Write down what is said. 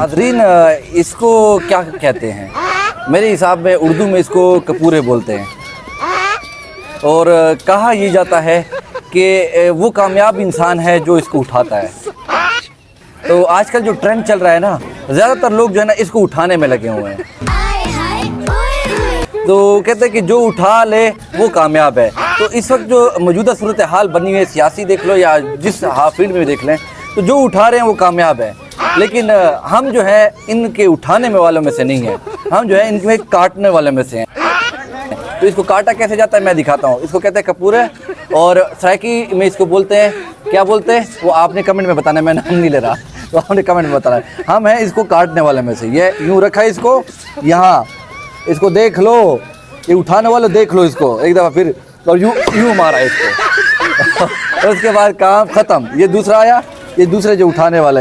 नाज़रीन, इसको क्या कहते हैं? मेरे हिसाब में उर्दू में इसको कपूरे बोलते हैं। और कहा यह जाता है कि वो कामयाब इंसान है जो इसको उठाता है। तो आजकल जो ट्रेंड चल रहा है ना, ज़्यादातर लोग जो है ना इसको उठाने में लगे हुए हैं। तो कहते हैं कि जो उठा ले वो कामयाब है। तो इस वक्त जो मौजूदा सूरत हाल बनी हुई है, सियासी देख लो या जिस फील्ड में देख लें, तो जो उठा रहे हैं वो कामयाब है। लेकिन हम जो है इनके उठाने में वालों में से नहीं है, हम जो है इनके काटने वाले में से हैं। तो इसको काटा कैसे जाता है मैं दिखाता हूँ। इसको कहते हैं कपूरे, और सराइकी में इसको बोलते हैं, क्या बोलते हैं वो आपने कमेंट में बताना है, मैं नाम नहीं ले रहा, तो आपने कमेंट में बताना है। हम हैं इसको काटने वाले में से। ये यूँ रखा है इसको यहाँ, इसको देख लो, ये उठाने वाले देख लो इसको एक दफ़ा, फिर और यूँ मारा इसको और उसके बाद काम ख़त्म। ये दूसरा आया, ये दूसरे जो उठाने वाला है।